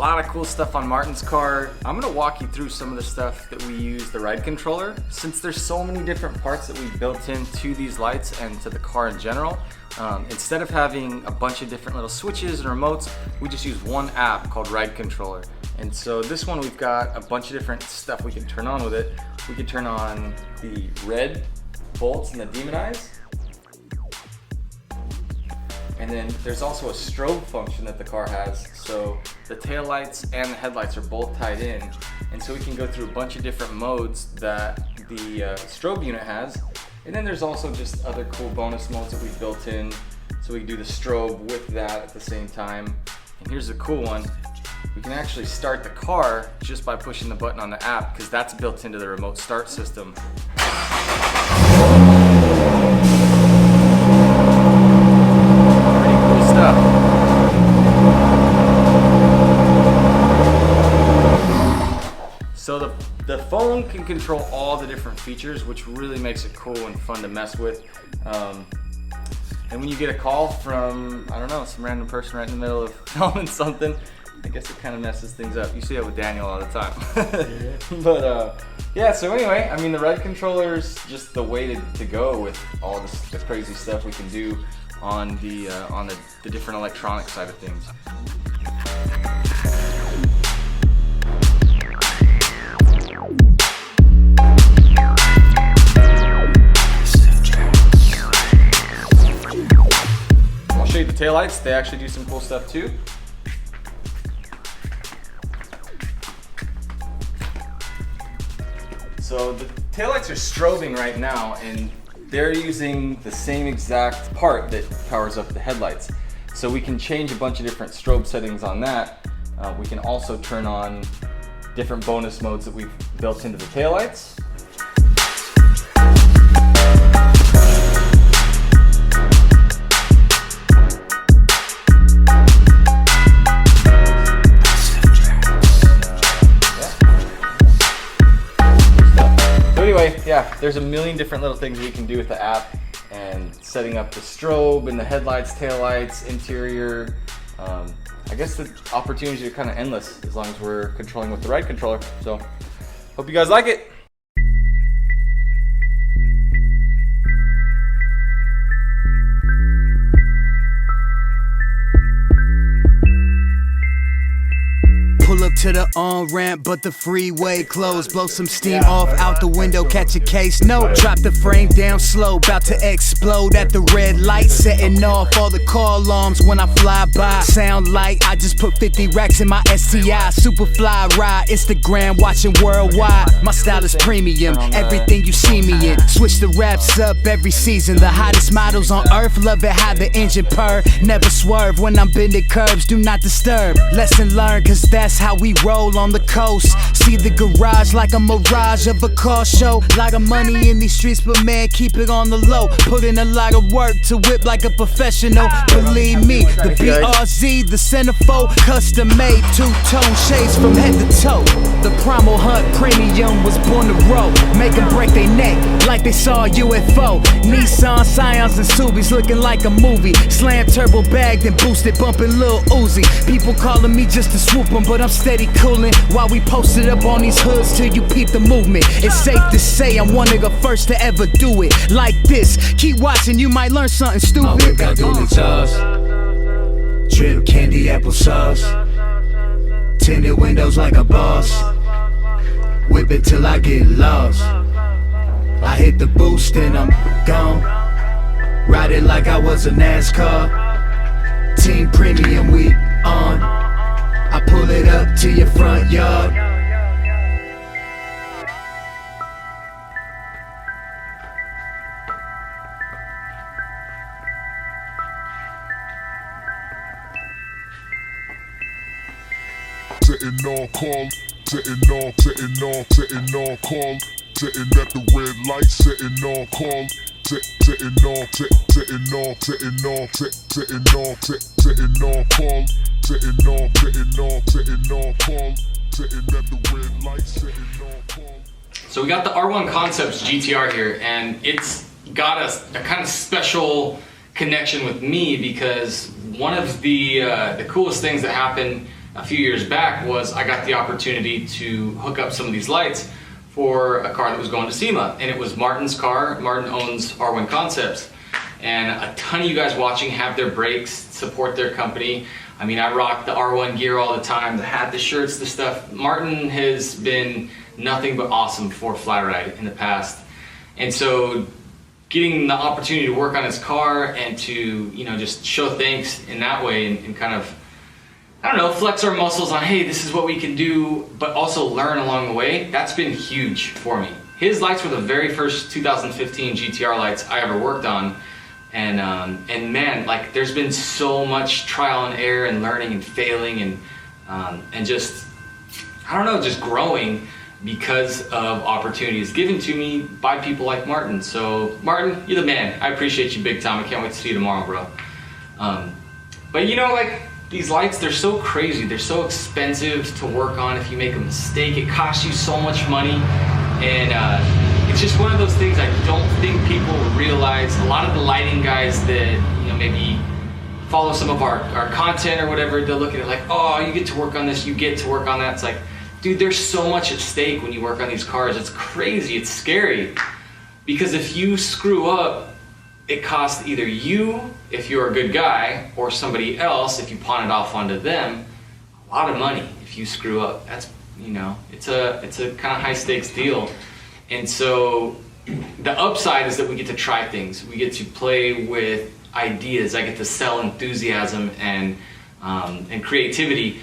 lot of cool stuff on Martin's car. I'm gonna walk you through some of the stuff that we use the ride controller. Since there's so many different parts that we built into these lights and to the car in general, instead of having a bunch of different little switches and remotes, we just use one app called Ride Controller. And so this one, we've got a bunch of different stuff we can turn on with it. We can turn on the red bolts and the demon eyes. And then there's also a strobe function that the car has. So the tail lights and the headlights are both tied in. And so we can go through a bunch of different modes that the strobe unit has. And then there's also just other cool bonus modes that we built in. So we can do the strobe with that at the same time. And here's a cool one. We can actually start the car just by pushing the button on the app, because that's built into the remote start system. So the phone can control all the different features, which really makes it cool and fun to mess with. And when you get a call from, I don't know, some random person right in the middle of filming something, I guess it kind of messes things up. You see that with Daniel all the time. But yeah, so anyway, I mean, the ride controller's just the way to go with all the crazy stuff we can do on the different electronic side of things. I'll show you the taillights. They actually do some cool stuff too. So the taillights are strobing right now, and they're using the same exact part that powers up the headlights. So we can change a bunch of different strobe settings on that. We can also turn on different bonus modes that we've built into the taillights. Yeah, there's a million different little things we can do with the app, and setting up the strobe and the headlights, taillights, interior. I guess the opportunities are kind of endless as long as we're controlling with the ride controller. So, hope you guys like it. Pull up to the on-ramp, but the freeway closed. Blow some steam off out the window, catch a case. No, drop the frame down slow, about to explode at the red light, setting off all the car alarms when I fly by. Sound like I just put 50 racks in my STI. Super FlyRyde, Instagram, watching worldwide. My style is premium, everything you see me in. Switch the raps up every season. The hottest models on earth, love it how the engine purr. Never swerve when I'm bending curbs, do not disturb. Lesson learned, cause that's how we roll on the coast. See the garage like a mirage of a car show. Lot of money in these streets, but man, keep it on the low. Put in a lot of work to whip like a professional. Believe me, the BRZ, the centerfold, custom made, two-tone shades from head to toe. The Primal Hunt Premium was born to roll. Make them break their neck like they saw a UFO. Nissan Scions and Subies looking like a movie. Slam turbo bagged and boosted, bumping Lil Uzi. People calling me just to swoop them, but I'm steady cooling while we posted up on these hoods till you peep the movement. It's safe to say I'm one of the first to ever do it like this. Keep watching, you might learn something stupid. I whip out Dooley sauce, drip candy applesauce, tinted windows like a boss. Whip it till I get lost. I hit the boost and I'm gone. Ride it like I was a NASCAR. Team Premium, we on. I pull it up to your front yard. Sitting on call, sitting on call, sitting at the red light, sitting on call, sitting on call, sitting on call, sitting at the red light, sitting on call. So we got the R1 Concepts GTR here, and it's got a kind of special connection with me because one of the coolest things that happened a few years back was I got the opportunity to hook up some of these lights for a car that was going to SEMA, and it was Martin's car. Martin owns R1 Concepts, and a ton of you guys watching have their brakes, support their company. I mean, I rock the R1 gear all the time, the hat, the shirts, the stuff. Martin has been nothing but awesome for FlyRyde in the past, and so getting the opportunity to work on his car and to, you know, just show thanks in that way and kind of, I don't know, flex our muscles on, hey, this is what we can do, but also learn along the way. That's been huge for me. His lights were the very first 2015 GTR lights I ever worked on. And man, like, there's been so much trial and error and learning and failing and just, I don't know, just growing because of opportunities given to me by people like Martin. So Martin, you're the man. I appreciate you big time. I can't wait to see you tomorrow, bro. But you know, like, these lights, they're so crazy. They're so expensive to work on. If you make a mistake, it costs you so much money. And it's just one of those things I don't think people realize. A lot of the lighting guys that, you know, maybe follow some of our content or whatever, they'll look at it like, oh, you get to work on this, you get to work on that. It's like, dude, there's so much at stake when you work on these cars. It's crazy, it's scary. Because if you screw up, it costs either you, if you're a good guy, or somebody else, if you pawn it off onto them, a lot of money if you screw up. That's, you know, it's a kind of high stakes deal. And so the upside is that we get to try things. We get to play with ideas. I get to sell enthusiasm and creativity.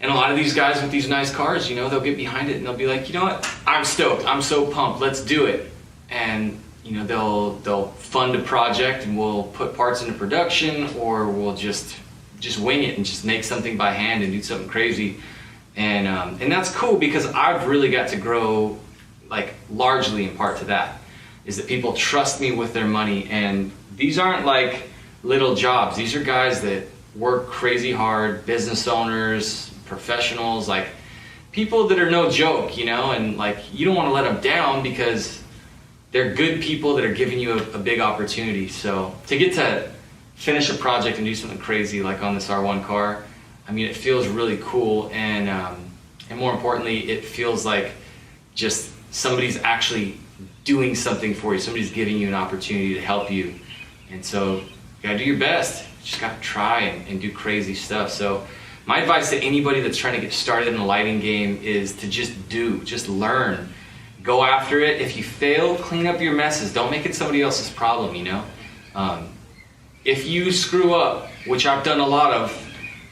And a lot of these guys with these nice cars, you know, they'll get behind it and they'll be like, you know what, I'm stoked, I'm so pumped, let's do it. And you know, they'll fund a project and we'll put parts into production, or we'll just wing it and just make something by hand and do something crazy. And that's cool because I've really got to grow, like, largely in part to that, is that people trust me with their money. And these aren't like little jobs. These are guys that work crazy hard, business owners, professionals, like people that are no joke, you know, and like, you don't want to let them down because they're good people that are giving you a big opportunity. So to get to finish a project and do something crazy like on this R1 car, I mean, it feels really cool, and more importantly, it feels like just somebody's actually doing something for you. Somebody's giving you an opportunity to help you. And so you gotta do your best. You just gotta try and do crazy stuff. So my advice to anybody that's trying to get started in the lighting game is to just learn. Go after it. If you fail, clean up your messes. Don't make it somebody else's problem, you know? If you screw up, which I've done a lot of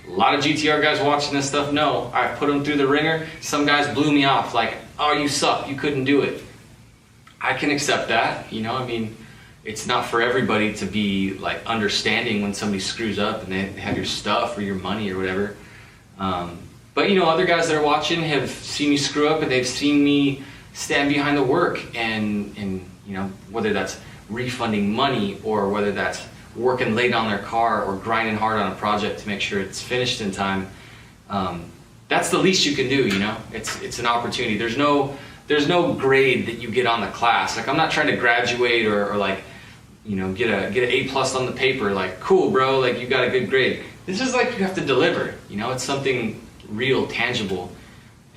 GTR guys watching this stuff know, I've put them through the ringer. Some guys blew me off like, oh, you suck, you couldn't do it. I can accept that, you know? I mean, it's not for everybody to be like understanding when somebody screws up and they have your stuff or your money or whatever. But you know, other guys that are watching have seen me screw up and they've seen me stand behind the work, and you know, whether that's refunding money or whether that's working late on their car or grinding hard on a project to make sure it's finished in time. That's the least you can do, you know? It's an opportunity. There's no grade that you get on the class. Like, I'm not trying to graduate or like, you know, get an A+ on the paper, like, cool bro, like you got a good grade. This is like, you have to deliver, you know? It's something real, tangible.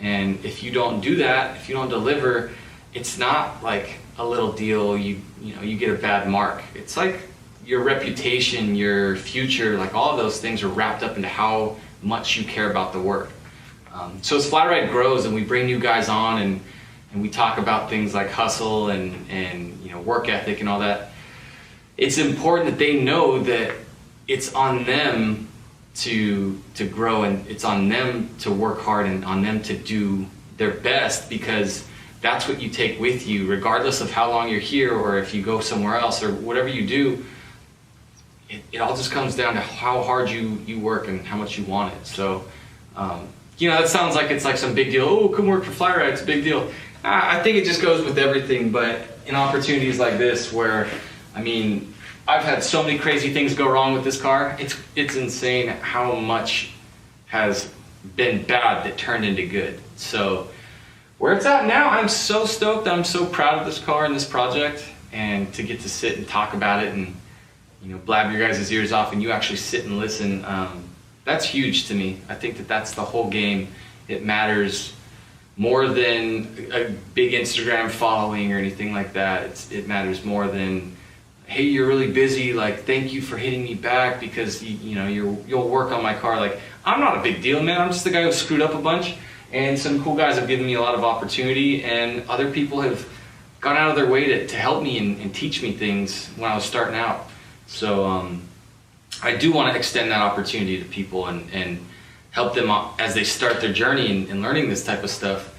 And if you don't do that, if you don't deliver, it's not like a little deal, you know, you get a bad mark. It's like your reputation, your future, like all of those things are wrapped up into how much you care about the work. So as FlyRyde grows and we bring new guys on and we talk about things like hustle and you know, work ethic and all that, it's important that they know that it's on them to grow, and it's on them to work hard and on them to do their best, because that's what you take with you regardless of how long you're here or if you go somewhere else or whatever you do. It all just comes down to how hard you work and how much you want it. So you know, that sounds like it's like some big deal. Oh, come work for FlyRyde, it's a big deal. I think it just goes with everything, but in opportunities like this where, I mean, I've had so many crazy things go wrong with this car. It's insane how much has been bad that turned into good. So where it's at now, I'm so stoked. I'm so proud of this car and this project, and to get to sit and talk about it and, you know, blab your guys' ears off and you actually sit and listen. that's huge to me. I think that that's the whole game. It matters more than a big Instagram following or anything like that. It matters more than, hey, you're really busy, like, thank you for hitting me back because you'll work on my car. Like, I'm not a big deal, man. I'm just the guy who screwed up a bunch, and some cool guys have given me a lot of opportunity, and other people have gone out of their way to help me and teach me things when I was starting out. So I do want to extend that opportunity to people and help them as they start their journey in learning this type of stuff.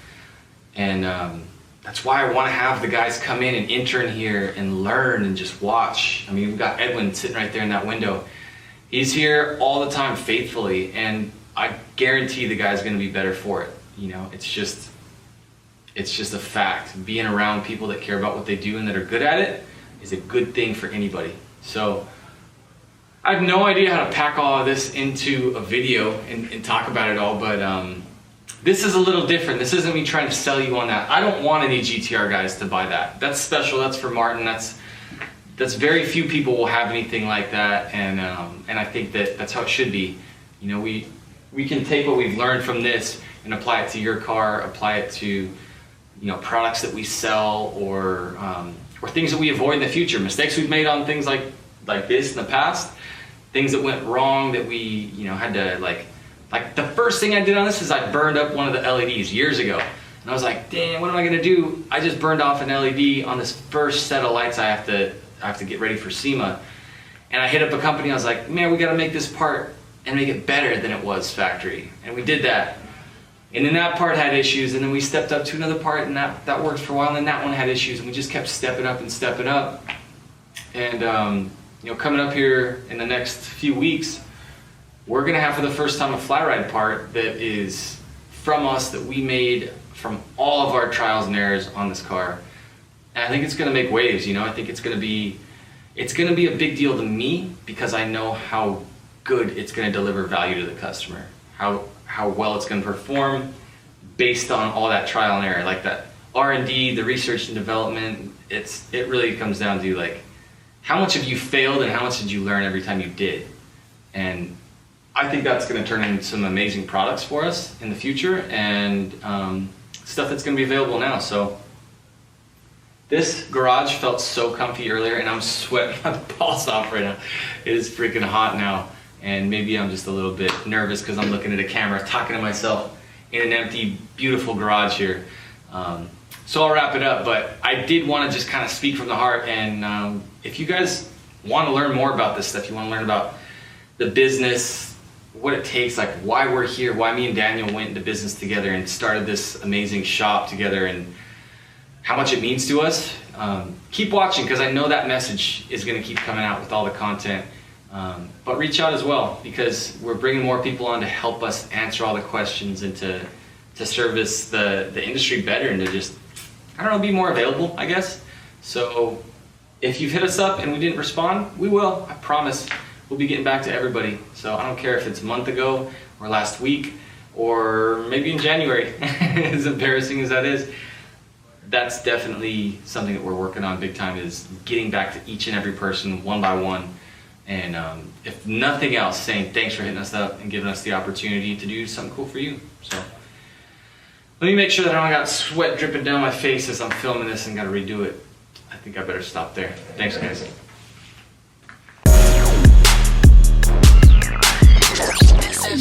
And that's why I want to have the guys come in and intern here and learn and just watch. I mean, we've got Edwin sitting right there in that window. He's here all the time faithfully, and I guarantee the guy's going to be better for it. It's just a fact. Being around people that care about what they do and that are good at it is a good thing for anybody. So I have no idea how to pack all of this into a video and talk about it all, but this is a little different. This isn't me trying to sell you on that. I don't want any GTR guys to buy that. That's special. That's for Martin. That's very few people will have anything like that, and I think that's how it should be. We can take what we've learned from this and apply it to your car, apply it to products that we sell, or things that we avoid in the future. Mistakes we've made on things like this in the past, things that went wrong that we had to like the first thing I did on this is I burned up one of the LEDs years ago, and I was like, damn, what am I gonna do? I just burned off an LED on this first set of lights I have to get ready for SEMA, and I hit up a company. I was like, man, we got to make this part and make it better than it was factory, and we did that. And then that part had issues, and then we stepped up to another part, and that worked for a while, and then that one had issues, and we just kept stepping up and stepping up. And coming up here in the next few weeks, we're gonna have for the first time a FlyRyde part that is from us, that we made from all of our trials and errors on this car. And I think it's gonna make waves. I think it's gonna be a big deal to me, because I know how good it's gonna deliver value to the customer, how well it's gonna perform based on all that trial and error, like that R&D, the research and development. It really comes down to like, how much have you failed and how much did you learn every time you did? And I think that's gonna turn into some amazing products for us in the future, and stuff that's gonna be available now. So this garage felt so comfy earlier, and I'm sweating my balls off right now. It is freaking hot now, and maybe I'm just a little bit nervous because I'm looking at a camera, talking to myself in an empty, beautiful garage here. So I'll wrap it up, but I did want to just kind of speak from the heart, and if you guys want to learn more about this stuff, you want to learn about the business, what it takes, like why we're here, why me and Daniel went into business together and started this amazing shop together, and how much it means to us, keep watching, because I know that message is going to keep coming out with all the content. But reach out as well, because we're bringing more people on to help us answer all the questions and to service the industry better, and to just, I don't know, be more available, I guess. So if you've hit us up and we didn't respond, we will. I promise we'll be getting back to everybody. So I don't care if it's a month ago or last week or maybe in January, as embarrassing as that is. That's definitely something that we're working on big time, is getting back to each and every person one by one. And if nothing else, saying thanks for hitting us up and giving us the opportunity to do something cool for you. So let me make sure that I don't got sweat dripping down my face as I'm filming this and got to redo it. I think I better stop there. Thanks, guys. This is